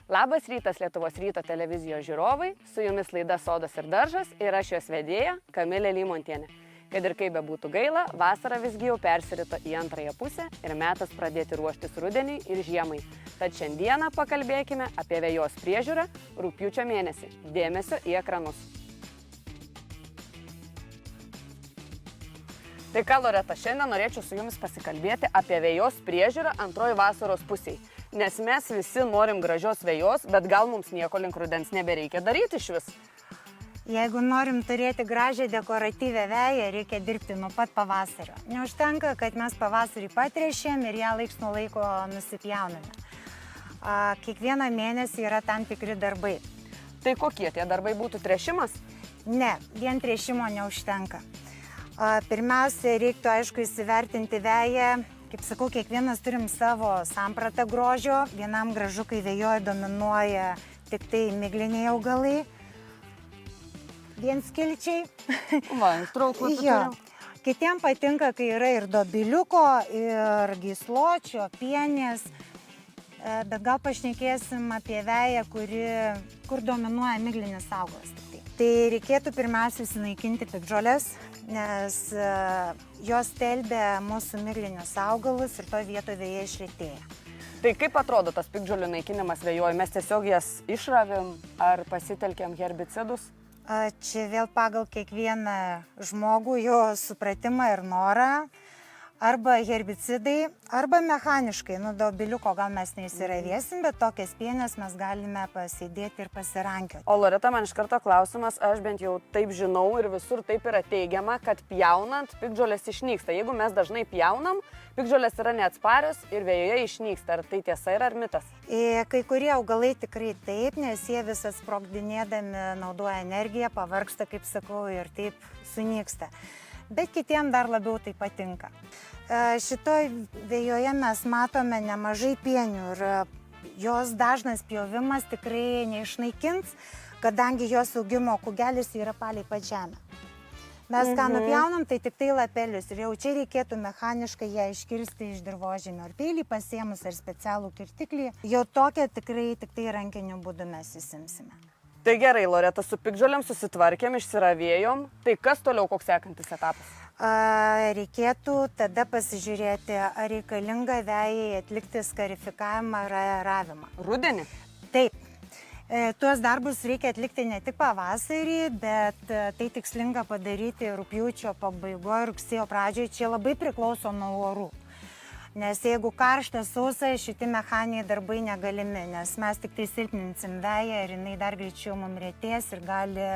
Labas rytas Lietuvos ryto televizijos žiūrovai, su jumis laida Sodas ir daržas ir aš jos vedėja Kamilė Lymontienė. Kad ir kaip bebūtų gaila, vasara visgi jau persirito į antrąją pusę ir metas pradėti ruoštis rudeniui ir žiemai. Tad šiandieną pakalbėkime apie vejos priežiūrą rugpjūčio mėnesį. Dėmesio į ekranus. Tai ką, Loreta, šiandien norėčiau su jumis pasikalbėti apie vejos priežiūrą antroji vasaros pusėje. Nes mes visi norim gražios vejos, bet gal mums nieko link rudens nebereikia daryti iš vis. Jeigu norim turėti gražią dekoratyvę veją, reikia dirbti nuo pat pavasario. Neužtenka, kad mes pavasarį patręšėm ir ją laiks nuo laiko nusipjauname. Kiekvieną mėnesį yra tam tikri darbai. Tai kokie tie darbai būtų tręšimas? Ne, vien tręšimo neužtenka. Pirmiausia, reiktų aišku įsivertinti veją. Kaip sakau, kiekvienas turim savo sampratą grožio. Vienam gražu, kai vejoje dominuoja tik tai migliniai augalai. Vienskilčiai. Kitiem patinka, kai yra ir dobiliuko, ir gysločio, pienės. Bet gal pašnekėsim apie veją, kur dominuoja miglinis augalas. Tai reikėtų pirmiausia sunaikinti piktžoles, nes jos telbia mūsų miglinius augalus ir to vietoje vėja išretėja. Tai kaip atrodo tas piktžolių naikinimas vejoje? Mes tiesiog jas išravim ar pasitelkiam herbicidus? Čia vėl pagal kiekvieną žmogų, jo supratimą ir norą. Arba herbicidai, arba mechaniškai. Dobiliuko gal mes neįsiravėsim, bet tokias pienės mes galime pasėdėti ir pasirankioti. O Loreta, man iš karto klausimas, aš bent jau taip žinau ir visur taip yra teigiama, kad pjaunant piktžolės išnyksta. Jeigu mes dažnai pjaunam, piktžolės yra neatsparios ir vejoje išnyksta. Ar tai tiesa yra ar mitas? Kai kurie augalai tikrai taip, nes jie visas sprogdinėdami naudoja energiją, pavargsta, kaip sakau, ir taip sunyksta. Bet kitiem dar labiau tai patinka. Šitoj vejoje mes matome nemažai pienių ir jos dažnas pjovimas tikrai neišnaikins, kadangi jos augimo kūgelis yra palei pat žemę. Mes ką nupjaunam, tai tik tai lapelius ir jau čia reikėtų mechaniškai ją iškirsti iš dirvožemio. Ar peilį pasiėmus, ar specialų kirtiklį, jau tokią tikrai tik tai rankiniu būdu mes įsimsime. Tai gerai, Loreta, su piktžolėm susitvarkėm, išsiravėjom. Tai kas toliau, koks sekantis etapas? Reikėtų tada pasižiūrėti, ar reikalinga vejai atlikti skarifikavimą ar aeravimą. Rudenį? Taip. Tuos darbus reikia atlikti ne tik pavasarį, bet tai tikslinga padaryti rugpjūčio pabaigoje, rugsėjo pradžioje. Čia labai priklauso nuo orų. Nes jeigu karštas, sausa, šitie mechaniniai darbai negalimi, nes mes tik tai silpninsim veją ir jinai dar greičiau mums retės ir gali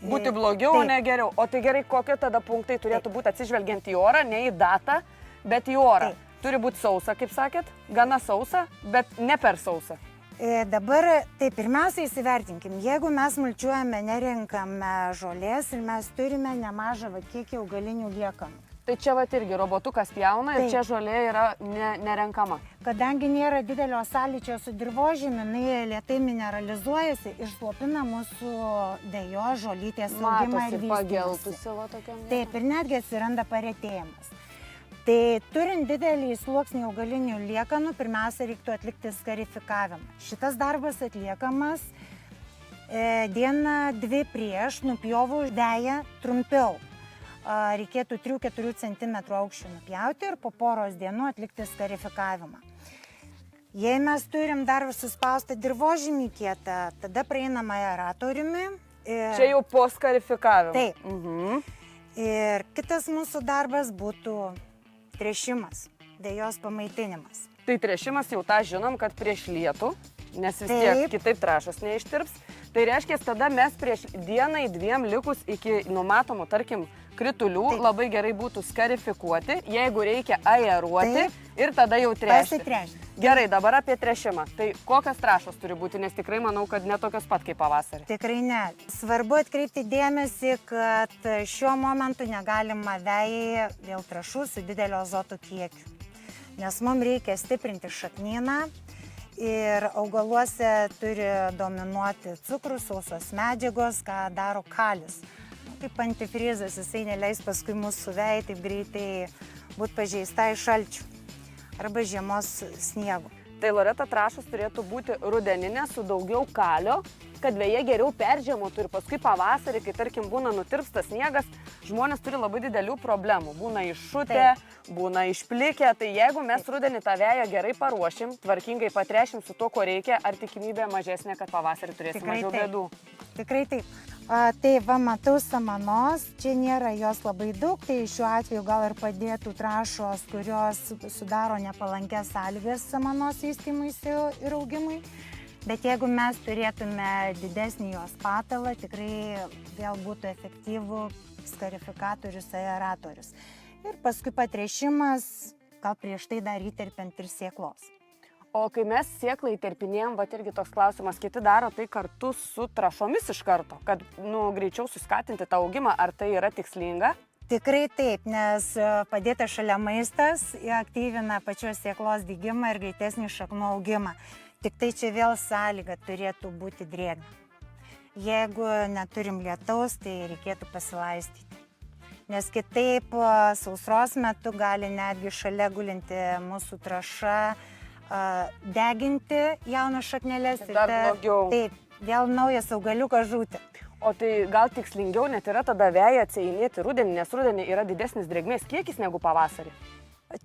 būti blogiau, o ne geriau. O tai gerai, kokie tada punktai turėtų būti atsižvelgiant į orą, ne į datą, bet į orą. Turi būti sausa, kaip sakėt, gana sausa, bet ne per sausa. Dabar, tai pirmiausia įsivertinkim, jeigu mes mulčiuojame, nerenkame žolės ir mes turime nemažą kiekį augalinių liekanų. Tai čia irgi robotukas pjauna ir čia žolė yra nerenkama. Kadangi nėra didelio sąlyčio su dirvožemiu, jinai lėtai mineralizuojasi ir slopina mūsų vejos žolytės augimą ir vystymąsi. Matosi pageltusi va tokiam. Taip, ir netgi atsiranda paretėjimas. Tai turint didelį sluoksnį augalinių liekanų, pirmiausia reiktų atlikti skarifikavimą. Šitas darbas atliekamas dieną, dvi prieš nupjovus veją trumpiau. Reikėtų 3-4 cm aukščių nupjauti ir po poros dienų atlikti skarifikavimą. Jei mes turim dar suspaustą dirvožemį kietą, tada praeinam aeratoriumi. Čia jau po skarifikavimo. Taip. Ir kitas mūsų darbas būtų tręšimas, vejos pamaitinimas. Tai tręšimas jau tą žinom, kad prieš lietų, nes vis tiek kitaip trąšos neištirps. Tai reiškia, tada mes prieš dienai dviem likus iki numatomų, tarkim, kritulių labai gerai būtų skarifikuoti, jeigu reikia aeruoti ir tada jau tręšti. Gerai, dabar apie tręšimą. Tai kokios trąšos turi būti, nes tikrai manau, kad ne tokios pat kaip pavasarį. Tikrai ne. Svarbu atkreipti dėmesį, kad šiuo momentu negalima vejai dėl trąšų su didelio azoto kiekiu. Nes mums reikia stiprinti šaknyną ir augaluose turi dominuoti cukrus, sausos medžiagos, ką daro kalis. Kaip antifrizas, jisai neleis paskui mūsų vejai taip greitai būti pažeista iš šalčių arba žiemos sniego. Tai Loreta trąšos turėtų būti rudeninės su daugiau kalio, kad veja geriau peržiemotų ir paskui pavasarį, kai tarkim būna nutirpstas sniegas, žmonės turi labai didelių problemų. Būna iššutę, būna išplikę, tai jeigu mes rudenį tą veją gerai paruošim, tvarkingai patrešim su to, ko reikia, ar tikimybė mažesnė, kad pavasarį turėsim mažiau bėdų? Tikrai taip. Tai va, matau samanos, čia nėra jos labai daug, tai šiuo atveju gal ir padėtų trąšos, kurios sudaro nepalankės sąlygas samanos vystymuisi ir augimui. Bet jeigu mes turėtume didesnį jos patalą, tikrai vėl būtų efektyvų skarifikatorius, aeratorius. Ir paskui patręšimas, gal prieš tai dar įterpiant ir sėklos. O kai mes sėklą įterpinėjom, va irgi toks klausimas, kiti daro tai kartu su trąšomis iš karto, kad greičiau suskatinti tą augimą, ar tai yra tikslinga? Tikrai taip, nes padėta šalia maistas aktyvina pačios sėklos dygimą ir greitesnį šaknų augimą. Tik tai čia vėl sąlyga turėtų būti drėgna. Jeigu neturim lietaus, tai reikėtų pasilaistyti. Nes kitaip sausros metu gali netgi šalia gulinti mūsų trąša deginti jaunas šakneles. Dar blogiau. Taip, vėl naujas augaliukas žūti. O tai gal tikslingiau net yra tada veją atsėjinėti rudenį, nes rudenį yra didesnis drėgmės kiekis negu pavasarį?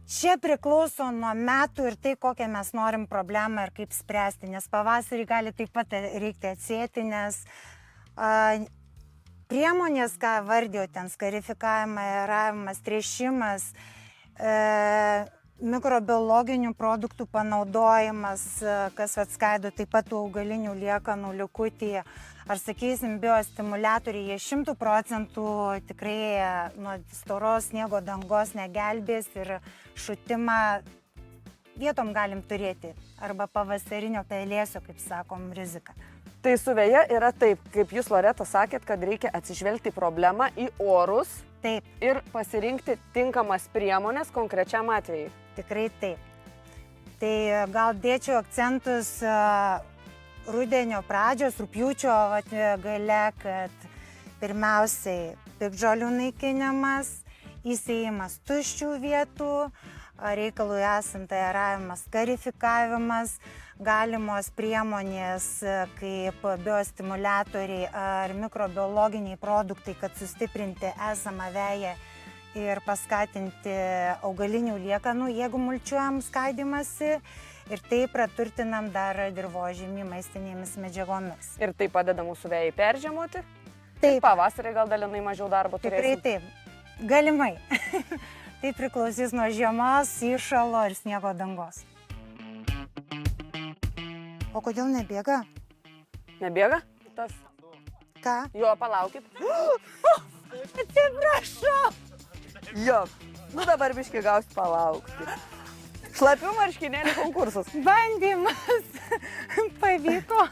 Čia priklauso nuo metų ir tai, kokią mes norim problemą ir kaip spręsti, nes pavasarį gali taip pat reikti atsėti, nes priemonės, ką vardėjau, ten skarifikavimas, aeravimas, tręšimas, mikrobiologinių produktų panaudojimas, kas atskaido taip pat augalinių liekanų likutį, ar sakysim, biostimuliatoriai, jie 100% tikrai nuo storos sniego dangos negelbės ir šutimą vietom galim turėti, arba pavasarinio pelėsio, kaip sakom, riziką. Tai su veja yra taip, kaip jūs, Loreta, sakėt, kad reikia atsižvelgti problemą į orus. Taip. Ir pasirinkti tinkamas priemonės konkrečiam atvejui. Tikrai taip. Tai gal dėčiau akcentus rudenio pradžios, rugpjūčio gale, kad pirmiausiai piktžolių naikinimas, įsėjimas tuščių vietų, reikalui esant aeravimas, skarifikavimas, galimos priemonės kaip biostimuliatoriai ar mikrobiologiniai produktai, kad sustiprinti esamą veją ir paskatinti augalinių liekanų, jeigu mulčiuojam skaidymasi, ir taip praturtinam dar dirvožemį maistinėmis medžiagomis. Ir tai padeda mūsų vejai peržiemoti? Taip. Pavasarį gal dalinai mažiau darbo turėsim? Tikrai taip. Galimai. Tai priklausys nuo žiemos, įšalo ir sniego dangos. O kodėl nebėga? Nebėga? Tas. Ką? Jo, palaukit. Atsiprašau. Jo. Dabar biškį gausi palaukti. Šlapių marškinėlių konkursas. Bandymas. Pavyko.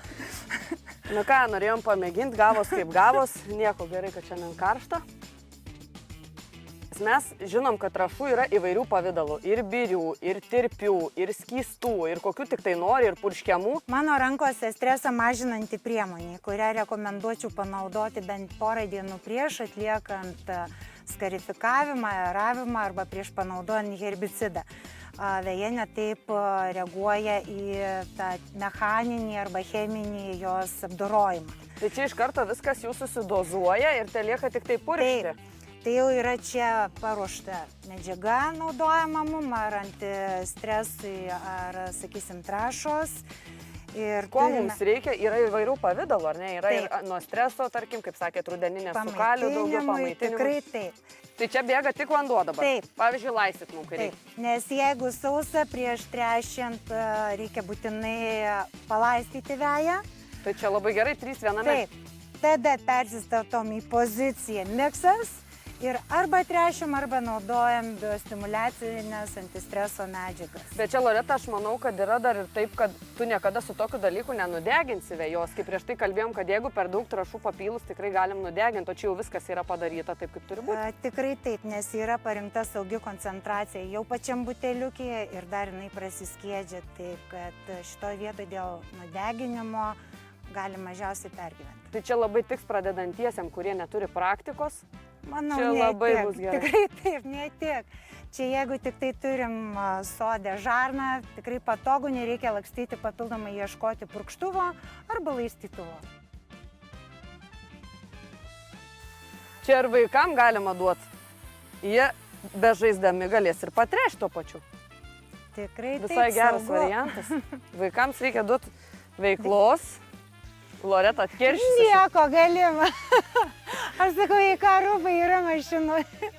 Ką, norėjom pamėginti, gavos kaip gavos. Nieko, gerai, kad šiandien karšta. Mes žinom, kad trąšų yra įvairių pavidalų. Ir birių, ir tirpių, ir skystų, ir kokių tik tai nori, ir purškiamų. Mano rankose stresą mažinanti priemonė, kurią rekomenduočiau panaudoti bent porą dienų prieš atliekant skarifikavimą, aeravimą arba prieš panaudojant herbicidą. Veja netaip reaguoja į tą mechaninį arba cheminį jos apdorojimą. Tai čia iš karto viskas jau susidozuoja ir tai lieka tik tai purkšti. Tai jau yra čia paruošta medžiaga naudojama mum, ar antistresui, ar, sakysim, trąšos. Ir ko mums reikia, yra įvairių pavidalų, ar ne? Yra ir nuo streso, tarkim, kaip sakėt, rudeninė su kaliu, daugiau pamaitinimui. Tikrai taip. Tai čia bėga tik vanduo dabar? Taip. Pavyzdžiui, laistyt mums reikia. Taip, nes jeigu sausa prieš tręšiant, reikia būtinai palaistyti veją. Tai čia labai gerai, 3 viename. Taip, tada persistatom į poziciją miksas. Ir arba tręšiam, arba naudojam biostimuliacinės antistreso medžiagas. Bet čia, Loreta, aš manau, kad yra dar ir taip, kad tu niekada su tokiu dalyku nenudeginsi vejos. Kaip prieš tai kalbėjom, kad jeigu per daug trąšų papylus, tikrai galim nudeginti, o čia jau viskas yra padaryta taip, kaip turi būti. Tikrai taip, nes yra parinkta saugi koncentracija jau pačiam buteliukėje ir dar jinai prasiskiedžia. Taip, kad šitoje vietoje dėl nudeginimo gali mažiausiai pergyventi. Tai čia labai tiks pradedantiesiam, kurie neturi praktikos. Manau, Čia ne labai tiek. bus gerai. Tikrai taip, ne tiek. Čia jeigu tik tai turim sode žarną, tikrai patogu, nereikia lakstyti papildomai ieškoti purkštuvo arba laistytuvo. Čia ir vaikam galima duoti. Jie be žaisdami galės ir patrešti tuo pačiu. Tikrai Visai taip, geras saugu. variantas. Vaikams reikia duoti veiklos. Loreta atkeršys. Nieko galima. Aš sakau, į ką rūbai yra mašinoje.